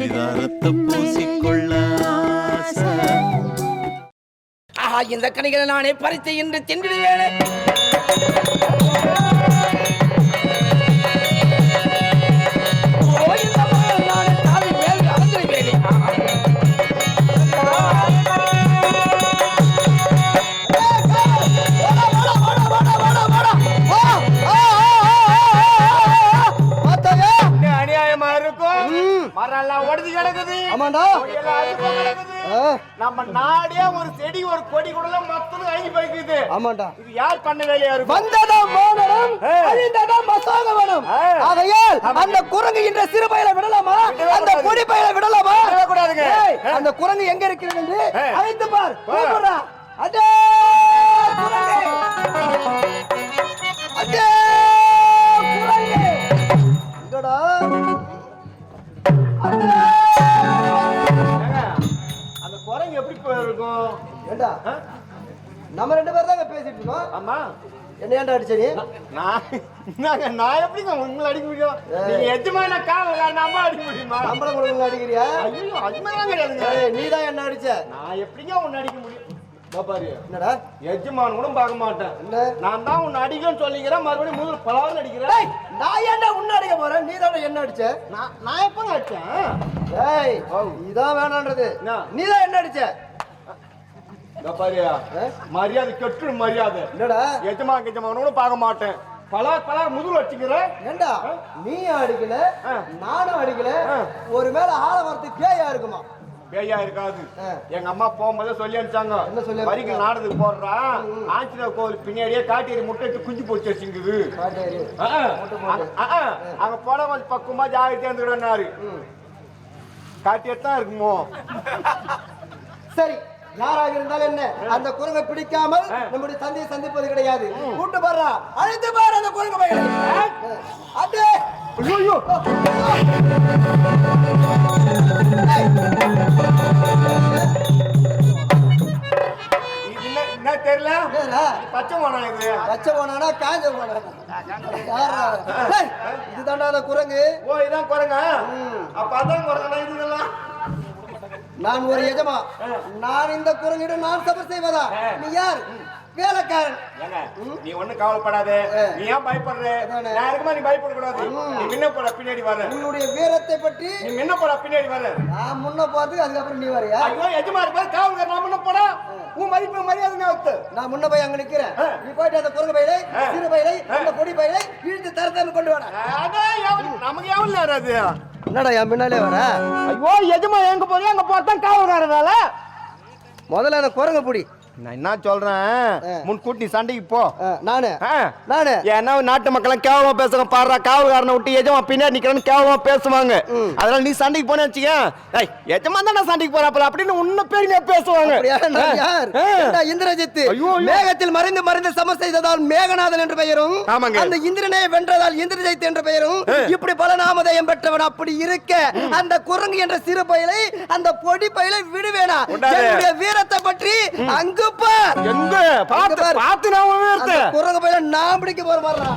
பரிதாரத்தை பூசிக்கொள்ள ஆஹா, இந்த கனிகளை நானே பறித்து இன்று தின்றுடுவேன். நம்ம நாடே ஒரு செடி ஒரு கொடி கூட மொத்தம் அழிஞ்சு போய்க்குது. ஆமாண்டா, இது யார் பண்ண வேலையா இருக்கு? வந்ததா மோனனம் அழிந்ததா மசோகவனம். ஆகையால் அந்த குரங்கு என்ற சிறு பையலை விடலாமா, அந்த கொடி பையலை விடலாமா? விடக்கூடாதுங்க. அந்த குரங்கு எங்க இருக்கிறது என்று அழைத்து பார். கூப்பிடுறா. அடே குரங்கு, அடே குரங்கு, எங்கடா? அந்த குரங்கு எப்படி போயிருக்கும்? ஏண்டா, நம்ம ரெண்டு பேரும் தாங்க பேசிட்டு இருக்கோம். ஆமா, என்ன ஏன்டா அடிச்ச நீ? நான் எப்படிங்க உங்களை அடிக்க முடியும்? நீங்க எஜமான காவல் நம்ம அடிக்க முடியுமா? நம்மள கூட அடிக்கிறியா? ஐயோ, அது மாதிரிலாம் கிடையாதுங்க. நீ தான் என்ன அடிச்ச. நான் எப்படிங்க உன்னை அடிக்க முடியும்? பாப்பாரு, என்னடா எஜமான் கூட பார்க்க மாட்டேன். நான் தான் உன்னை அடிக்கன்னு சொல்லிக்கிறேன், மறுபடியும் முதல்ல பலாவும் அடிக்கிறேன். நான் ஏன்டா உன்னை அடிக்க போறேன்? நீ தானே என்ன அடிச்ச. நான் எப்பங்க அடிச்சேன்? ஏய், இதான் வேணான்றது. நீ தான் என்ன அடிச்ச. மரியாதை கெட்டு மரியாதை. என்னடா எஜமானோட பார்க்க மாட்டேன். பலார் முதுகுல அடிச்சுக்கிறேன். ஏண்டா நீ அடிக்கல, நானும் அடிக்கல. ஒரு மேல ஆள வரது பேயா இருக்குமா? பேயா இருக்காது. எங்க அம்மா போகும்போது சொல்லி அனுப்பிச்சாங்க. என்ன சொல்லி? வரிகள் நாடத்துக்கு போடுறான், ஆஞ்சநேயர் கோவில் பின்னாடியே காட்டேரி முட்டை குஞ்சு போச்சு வச்சுங்குது. அங்க போன கொஞ்சம் பக்குவமா ஜாகிரதையா இருந்துக்கிட்டாரு. காட்டியே தான் இருக்குமோ. சரி, யாராக இருந்தாலும் என்ன, அந்த குரங்கை பிடிக்காமல் நம்முடைய தந்தையை சந்திப்பது கிடையாது. கூட்டு பாரு, அழைத்து பாரு அந்த குரங்கு பையனை. அடே ஐயோ, என்ன தெரியல. பச்சை போனா இது பச்சை போனா காஞ்ச போனா இதுதான்டா அந்த குரங்கு. ஓ, இதான் குரங்கா? அப்ப அதான் குரங்கா இதுங்கெல்லாம். நான் ஒரு எஜமா, நான் இந்த குரங்கிடம் நான் சபர் செய்வதா? நீ யார்? வேலைக்காரன். நீ ஒண்ணும் கவலைப்படாத. நீ ஏன் பயப்படுற? நான் இருக்குமா நீ பயப்படக்கூடாது. நீ முன்ன போற பின்னாடி வர. உன்னுடைய வீரத்தை பற்றி நீ முன்ன போற பின்னாடி வர. நான் முன்ன போறதுக்கு அதுக்கப்புறம் நீ வரையா? ஐயோ, எஜமா இருப்பா காவல்காரன். நான் முன்ன போறா, உன் மதிப்பு மரியாதை நான் முன்ன போய் அங்க நிக்கிறேன். நீ போயிட்டு அந்த குரங்கு பையலை, சிறு பையலை, அந்த கொடி பையலை இழுத்து தரத்தன்னு கொண்டு வர. நமக்கு எவ்வளவு நேரம் அது? என்னடா என் பின்னாலே வர? ஐயோ, எஜமா எங்க போறியா? அங்க போறதான் காவல்காரன் வேலை. முதல்ல அந்த குரங்கு புடி. நான் என்ன சொல்றேன், முன்கூட்டி சண்டைக்கு போ. நானு ஏன்னா நாட்டு மக்கள் கேவலமா பேசுங்க. பாடுறா, காவல்காரனை விட்டு எஜமா பின்னாடி நிக்கிறேன்னு கேவலமா பேசுவாங்க. அதனால நீ சண்டைக்கு போனே வச்சுக்க, எஜமா தான் சண்டைக்கு போறாப்பல அப்படின்னு உன்ன பெருமையா பேசுவாங்க. இந்திரஜித் மேகத்தில் மறைந்து மறைந்து சமர் செய்ததால் மேகநாதன் என்ற பெயரும், அந்த இந்திரனை வென்றதால் இந்திரஜித் என்ற பெயரும், இப்படி பல நாமதயம் பெற்றவன். அப்படி இருக்க அந்த குரங்கு என்ற சிறு பயிலை, அந்த பொடி பயிலை விடுவேனா? என்னுடைய வீரத்தை பற்றி அங்கு எங்க பாத்து நான் குரங்கு பையில நான் பிடிக்க போற மாதிரிடா.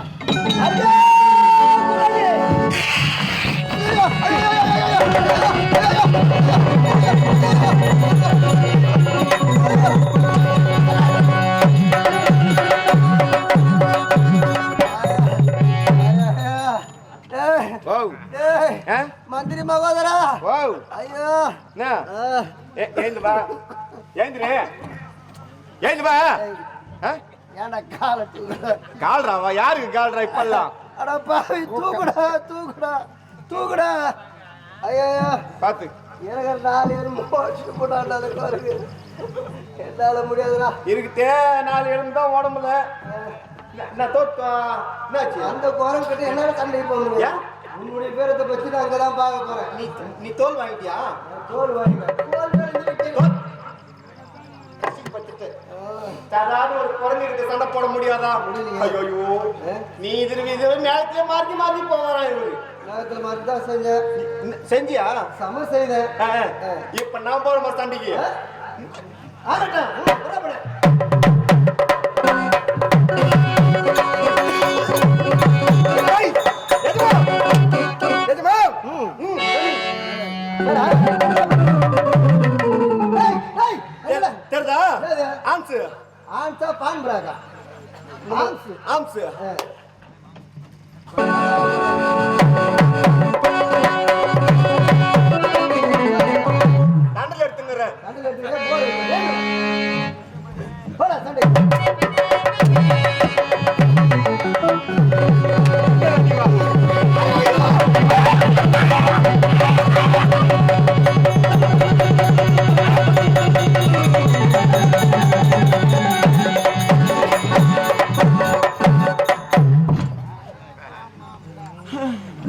மந்திரி மகோதரா, ஐயோ ஏந்துவா, ஏந்திரே ஏந்துவா. ஏன்டா கால கால்றாவா? யாருக்கு கால்றா இப்பெல்லாம்? அட பாவி, தூக்குடா தூக்குடா தூக்குடா. ஐயோ பாத்து, எனக்கு 4 எலும்பு போட்டு போட்டாண்டா அந்த குரங்கு. என்னால முடியாதுடா. இருக்குதே 4 எலும்பு தான் உடம்புல. நான் என்னாச்சு? அந்த குரங்கு கிட்ட என்னால சண்டை போகுது. உன்னுடைய பேரத்தை பத்தி நான் அங்கதான் பார்க்க போறேன். நீ தோல் வாங்கிட்டியா? தோல் வாங்கிட்டேன். ஒரு குரங்கு கிட்ட சண்டை போட முடியாதா? ஐயோ, நீ இது நேரத்துல மாத்தி மாத்தி போவாரா? இவரு நேரத்துல மாத்தி தான் செஞ்சியா? சம செய்த. இப்ப நான் போற சண்டைக்கு தெரியுதா என்னது? ஆம்ஸ் ஆன்சா பான் பிராகா ஆன்ஸ் ஆம்ஸ் தண்டல எடுத்துங்கறேன் சண்டை எடுத்துக்கிட்டே போடா சண்டை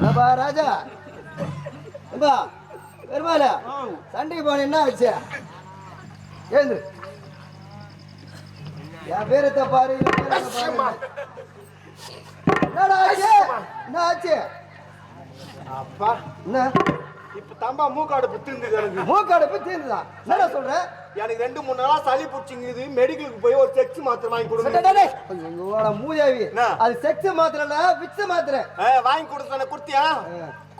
அப்பா ராஜா அப்பா பெருமாள சண்டைக்கு போன என்ன ஆச்சு ஏந்து என் பேரத்தை பாரு இவன் பேரத்தை பாரு. என்னடா ஆச்சு என்ன ஆச்சு அப்பா என்ன இப்ப தம்பா மூக்காடு புத்திருந்தது எனக்கு மூக்காடு போய் தீர்ந்துதா என்னடா சொல்ற எனக்கு 2-3 நாளா சளி பிடிச்சிங்குது மெடிக்கலுக்கு போய் ஒரு செக்ஸ் மாத்திரை வாங்கி கொடுங்க டேய், டேய், டேய். உங்களோட மூதேவி என்ன? அது செக்ஸ் மாத்திரல விக்ஸ் மாத்திரை வாங்கி கொடுத்தானே கொடுத்தியா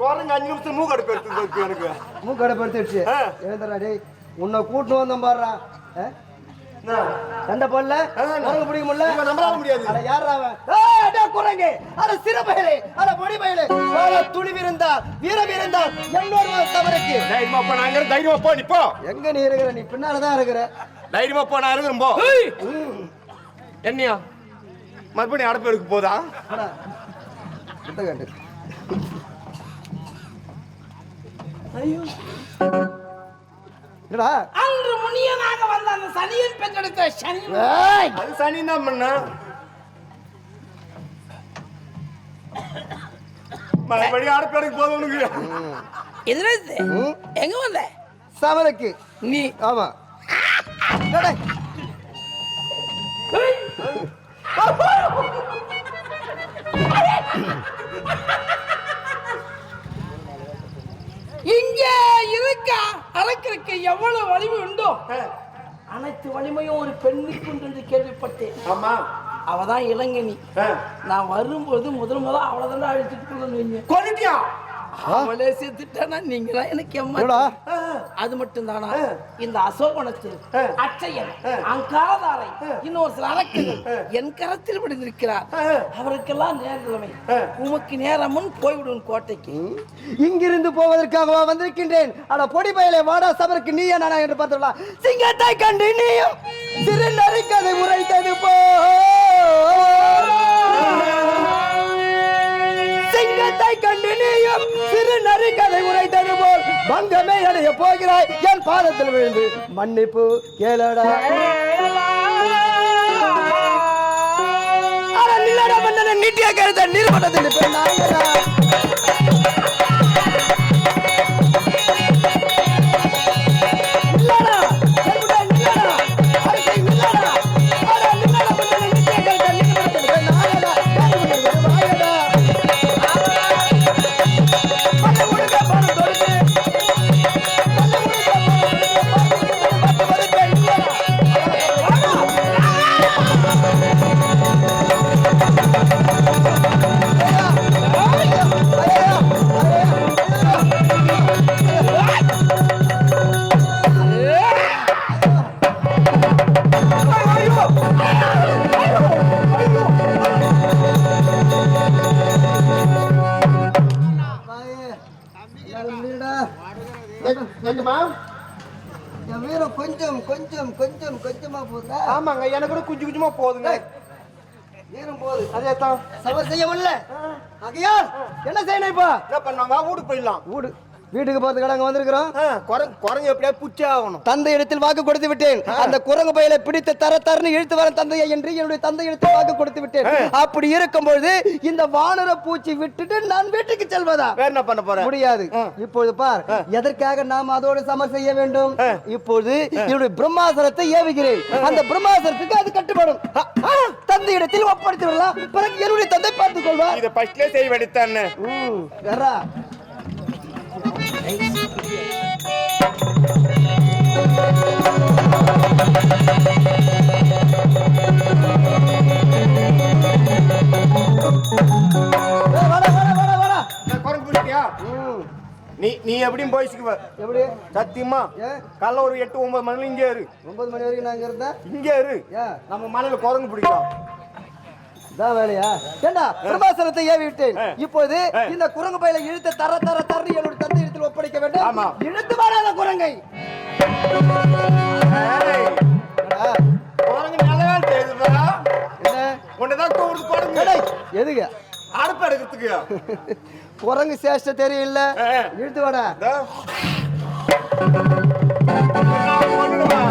குறைஞ்ச 5 நிமிஷம் மூக்காடு எடுத்து எனக்கு மூக்காடு படுத்துடுச்சு ஆ. எழுந்துடா டேய் உன்னை கூட்டு வந்தோம் பாடுறா சண்டை போடல உனக்கு பிடிக்க முடியல இவன் நம்மளால முடியாது அட யாரா அவன் ஏய் அட குரங்கு அட சிறுபயலே அட பொடிபயலே வாழ துணிவு இருந்தா வீரம் இருந்தா என்னோட தவறுக்கு தைரியமா போ நான் இங்க தைரியமா போ நீ போ எங்க நீ இருக்கிற நீ பின்னால தான் இருக்கிற தைரியமா போ நான் இருக்கிறேன் போ என்னையா மறுபடியும் அடப்பு எடுக்க போதா அடா கிட்ட கேட்டு ஐயோ என்னடா அன்று முனியனாக வந்த அந்த சனியன் பெற்றெடுத்த சனி ஏய் அது சனி தான் பண்ண மறுபடியும் அடப்பு எடுக்க போதும் உனக்கு எதுல இது? எங்க வந்த சமலுக்கு நீ ஆமா டேய் இங்கே இருக்க அரக்கருக்கு எவ்வளவு வலிமை உண்டோ அனைத்து வலிமையும் ஒரு பெண்ணுக்கு உண்டு என்று கேள்விப்பட்டேன். ஆமா அவதான் இளங்கனி. நான் வரும்போது முதல் அவளதான் அழிச்சிட்டு கொல்லிட்டியா அவளே சேர்த்துட்டானா நீங்களா எனக்கு என்னடா? அது மட்டும் தானா இந்த அசோகணத்தில் அச்சையன் அங்காதாரை இன்னொரு சில அரக்கர்கள் என் கரத்தில் விடுந்திருக்கிறார். அவருக்கெல்லாம் நேரமே உமக்கு நேரமுன் போய்விடும் கோட்டைக்கு. இங்கிருந்து போவதற்காக வந்திருக்கின்றேன். ஆனா பொடி பயலே வாடா சபருக்கு நீ நானா என்று பார்த்தா சிங்கத்தை கண்டு நீயும் சிறு நரிக்கதை உரைத்தது போ சிங்கத்தை கண்டு நீயும் சிறு நரிக்கதை உரைத்தது போல் பங்கமே அடைய போகிறாய் என் பாதத்தில் விழுந்து மன்னிப்பு கேளடா. நிலடா மன்னனை நீட்டிய கருத்த நிறுவனத்தில் பெண்ணாங்கடா. கொஞ்சம் கொஞ்சம் கொஞ்சம் கொஞ்சமா போதா? ஆமாங்க எனக்கு கூட குஞ்சு குஞ்சுமா போகுதுங்க. நேரம் போகுது. அதே தான் சபை செய்ய முடியல. ஆகையால் என்ன செய்யணும் இப்போ? என்ன பண்ணாங்க வீட்டுக்கு போயிடலாம். வீட்டுக்கு போறதுக்கு அங்க வந்திருக்கிறோம். குரங்கு எப்படியா புச்சே ஆகணும். தந்தை இடத்தில் வாக்கு கொடுத்து விட்டேன். அந்த குரங்கு பையில பிடித்து தரன்னு இழுத்து வர தந்தையை என்று என்னுடைய தந்தை இடத்தில் வாக்கு கொடுத்து விட்டேன். அப்படி இருக்கும்போது இந்த வானர பூச்சி விட்டுட்டு நான் வீட்டுக்கு செல்வதா? வேற என்ன பண்ண போற? முடியாது. இப்பொழுது பார், எதற்காக நாம் அதோடு சமர் செய்ய வேண்டும்? இப்பொழுது என்னுடைய பிரம்மாசனத்தை ஏவுகிறேன். அந்த பிரம்மாசனத்துக்கு அது கட்டுப்படும். தந்தை இடத்தில் ஒப்படைத்து விடலாம். பிறகு என்னுடைய தந்தை பார்த்துக் கொள்வார். இதை ஃபர்ஸ்ட்லயே செய்ய வேண்டியதானே. குரங்கு பிடிச்சியா? நீ நீ எப்படியும் போயிச்சுக்குவ எப்படி சத்தியமா ஏன் காலைல ஒரு 8-9 மணில இங்கே இரு 9 மணி வரைக்கும் நான் இங்க இருந்தேன் இங்கே இரு ஏன் நம்ம மலையில குரங்கு பிடிக்கலாம் இதான் வேலையா ஏண்டா பிரபாசனத்தை ஏவி விட்டேன் இப்போது இந்த குரங்கு பையில இழுத்து தர என்னோட தந்தை இடத்தில் ஒப்படைக்க ஆமா. வேண்டும் இழுத்து வராத குரங்கை ஏய், என்னடா? குரங்கு நல்லவே தெரியுதுடா என்ன உன்னதான் கூப்பிடுது குரங்கு ஏடேய், எதுக்கு அடுப்பு எடுக்கிறதுக்கு குரங்கு சேஷ்ட தெரியல ஏ. இழுத்து வாடா இதோ. நான் ஒண்ணுமா